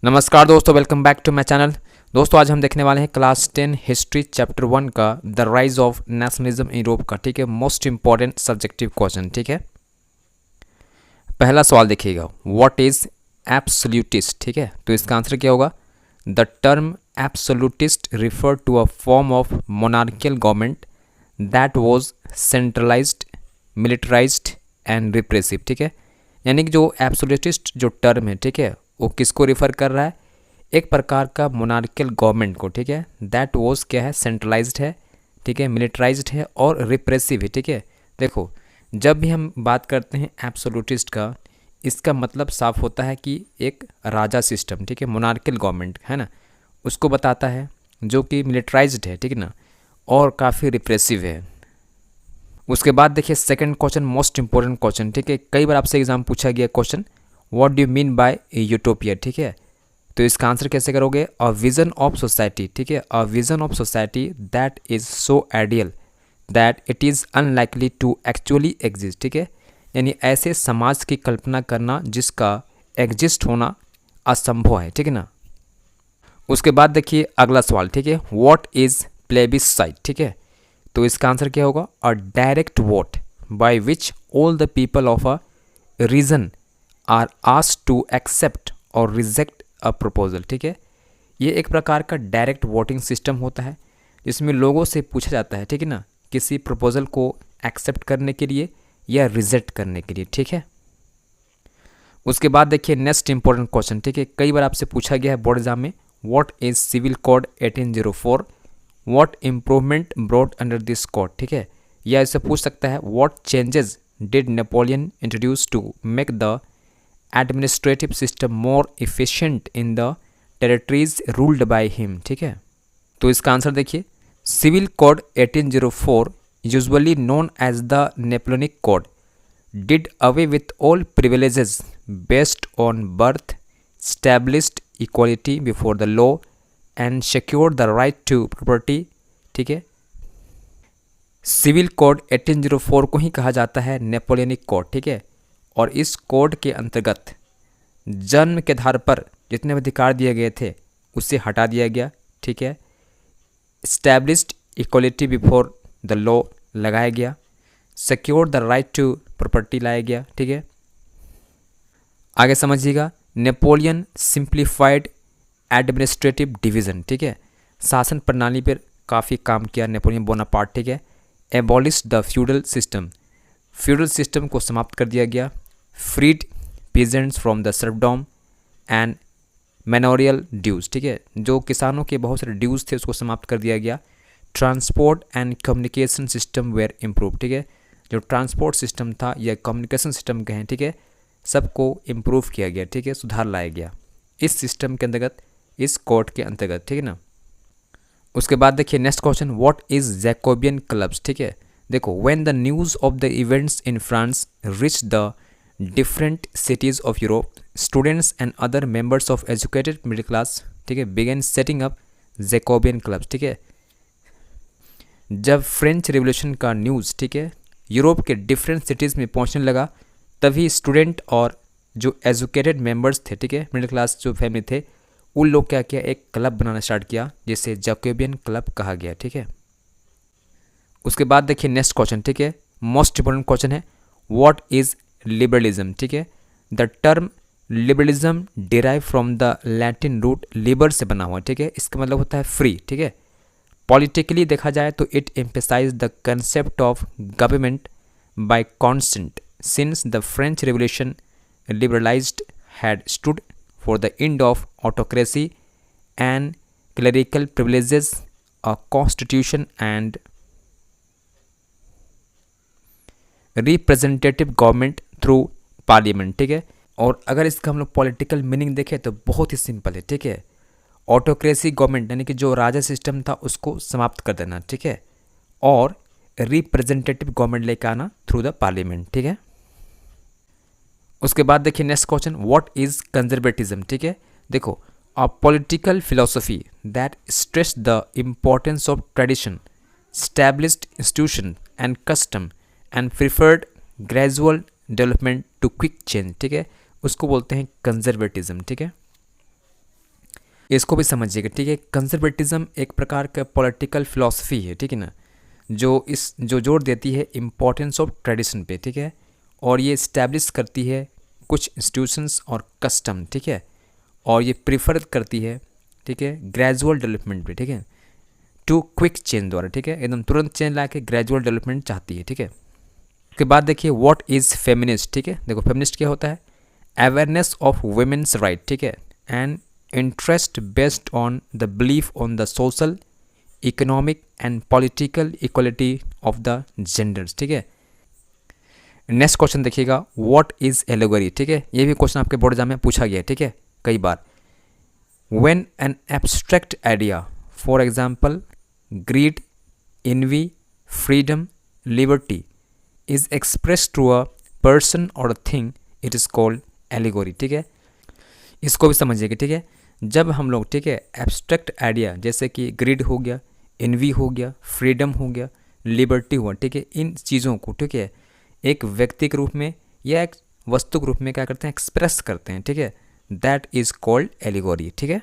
नमस्कार दोस्तों, welcome back to my channel. दोस्तों आज हम देखने वाले हैं क्लास 10 हिस्ट्री चैप्टर 1 का the rise of nationalism in Europe का। ठीक है, मोस्ट इंपॉर्टेंट सब्जेक्टिव क्वेश्चन। ठीक है, पहला सवाल देखिएगा, व्हाट इज एब्सोल्यूटिस्ट। ठीक है, तो इसका आंसर क्या होगा? The term absolutist refer to a form of monarchical government that was centralised, militarised and repressive. ठीक है, यानी कि जो एब्सोल्यूटिस्ट जो टर्म है, ठीक है, वो किसको रिफ़र कर रहा है? एक प्रकार का मोनार्कियल गवर्नमेंट को। ठीक है, दैट वॉज क्या है? सेंट्रलाइज्ड है, ठीक है, मिलिटराइज्ड है और रिप्रेसिव है। ठीक है, देखो जब भी हम बात करते हैं एब्सोल्यूटिस्ट का, इसका मतलब साफ होता है कि एक राजा सिस्टम, ठीक है, मोनार्कियल गवर्नमेंट है ना, उसको बताता है, जो कि मिलिटराइज्ड है, ठीक है ना, और काफ़ी रिप्रेसिव है। उसके बाद देखिए second question, most important question. ठीक है, कई बार आपसे एग्जाम पूछा गया question, what do you mean by utopia. ठीक है, तो इसका आंसर कैसे करोगे? A vision of society. ठीक है, a vision of society that is so ideal that it is unlikely to actually exist. ठीक है, यानी ऐसे समाज की कल्पना करना जिसका एग्जिस्ट होना असंभव है। ठीक है ना। उसके बाद देखिए अगला सवाल। ठीक है, व्हाट इज प्लेबिसाइट। ठीक है, तो इसका आंसर क्या होगा? A direct vote by which all the people of a region are asked to accept और रिजेक्ट अ प्रपोजल। ठीक है, ये एक प्रकार का डायरेक्ट वोटिंग सिस्टम होता है जिसमें लोगों से पूछा जाता है, ठीक है ना, किसी प्रपोजल को एक्सेप्ट करने के लिए या रिजेक्ट करने के लिए। ठीक है, उसके बाद देखिए नेक्स्ट इंपॉर्टेंट क्वेश्चन। ठीक है, कई बार आपसे पूछा गया है बोर्ड एग्जाम में, what is civil code 1804, what improvement brought under this code. ठीक है, या इससे पूछ सकता है, what changes did Napoleon introduce to make the administrative system more efficient in the territories ruled by him. ठीक है, तो इसका आंसर देखिए, civil code 1804 usually known as the Napoleonic code did away with all privileges based on birth, established equality before the law and secured the right to property. ठीक है, civil code 1804 को ही कहा जाता है नेपोलियनिक कोड। ठीक है, और इस कोड के अंतर्गत जन्म के आधार पर जितने अधिकार दिए गए थे उसे हटा दिया गया। ठीक है, established equality before the law लगाया गया, secure the right to property लाया गया। ठीक है, आगे समझिएगा, नेपोलियन सिंप्लीफाइड एडमिनिस्ट्रेटिव डिवीज़न। ठीक है, शासन प्रणाली पर काफ़ी काम किया नेपोलियन बोनापार्ट। ठीक है, abolish the feudal system, feudal system को समाप्त कर दिया गया, freed peasants from the serfdom and manorial dues. ठीक है, जो किसानों के बहुत सारे ड्यूज थे उसको समाप्त कर दिया गया, transport and communication system were improve. ठीक है, जो ट्रांसपोर्ट सिस्टम था या कम्युनिकेशन सिस्टम कहें, ठीक है, सबको इम्प्रूव किया गया। ठीक है, सुधार लाया गया इस सिस्टम के अंतर्गत, इस कोड के अंतर्गत। ठीक है ना। उसके बाद देखिए next question, what is Jacobin clubs. ठीक है, देखो when the news of the events in France reach the different cities of Europe, students and other members of educated middle class, ठीक है, began setting up Jacobin clubs. ठीक है, जब French revolution का news, ठीक है, यूरोप के different cities में पहुंचने लगा, तभी स्टूडेंट और जो एजुकेटेड मेंबर्स थे, ठीक है, मिडिल क्लास जो फैमिली थे, उन लोग क्या किया, एक क्लब बनाना स्टार्ट किया जिसे जैकोबियन क्लब कहा गया। ठीक है, उसके बाद देखिए नेक्स्ट क्वेश्चन। ठीक है, मोस्ट इंपॉर्टेंट क्वेश्चन है, व्हाट इज लिबरलिज्म। ठीक है, the term liberalism derive from the Latin root liber से बना हुआ। ठीक है, इसका मतलब होता है फ्री। ठीक है, पॉलिटिकली देखा जाए तो it emphasise the concept of government by consent since the French revolution liberalized had stood for the end of autocracy and clerical privileges, a constitution and representative government through parliament। ठीक है, और अगर इसका हम लोग पॉलिटिकल मीनिंग देखें तो बहुत ही सिंपल है। ठीक है, ऑटोक्रेसी गवर्नमेंट यानी कि जो राजा सिस्टम था उसको समाप्त कर देना। ठीक है, और रिप्रेजेंटेटिव गवर्नमेंट लेकर आना थ्रू द पार्लियामेंट। ठीक है, उसके बाद देखिए next question, what is conservatism. ठीक है, देखो a political philosophy that stress the importance of tradition, established institution and custom and preferred gradual development to quick change. ठीक है, उसको बोलते हैं कंजर्वेटिज्म। ठीक है, इसको भी समझिएगा, ठीक है। कंजर्वेटिज्म एक प्रकार का पॉलिटिकल फिलॉसफी है, ठीक है ना, जो जोर देती है इम्पोर्टेंस ऑफ ट्रेडिशन पे, ठीक है, और ये इस्टेब्लिश करती है कुछ इंस्टीट्यूशंस और कस्टम, ठीक है, और ये प्रीफर करती है, ठीक है, ग्रेजुअल डेवलपमेंट पे, ठीक है, टू क्विक चेंज द्वारा, ठीक है, एकदम तुरंत चेंज ला के ग्रेजुअल डेवलपमेंट चाहती है, ठीक है। उसके बाद देखिए व्हाट इज़ फेमिनिस्ट, ठीक है। देखो फेमिनिस्ट क्या होता है, अवेयरनेस ऑफ वुमेन्स राइट, ठीक है, and interest based on the belief on the social economic and political equality of the genders, ठीक है। नेक्स्ट क्वेश्चन देखिएगा, व्हाट इज एलिगोरी, ठीक है, ये भी क्वेश्चन आपके बोर्ड एग्जाम में पूछा गया है, ठीक है, कई बार। When an abstract idea, for example greed, envy, freedom, liberty is expressed to a person or a thing, it is called allegory, ठीक है। इसको भी समझिएगा, ठीक है। जब हम लोग, ठीक है, एब्स्ट्रैक्ट आइडिया जैसे कि ग्रिड हो गया, एनवी हो गया, फ्रीडम हो गया, लिबर्टी हुआ, ठीक है, इन चीज़ों को, ठीक है, एक व्यक्ति के रूप में या एक वस्तु के रूप में क्या करते हैं, एक्सप्रेस करते हैं, ठीक है, दैट इज कॉल्ड एलिगोरी, ठीक है।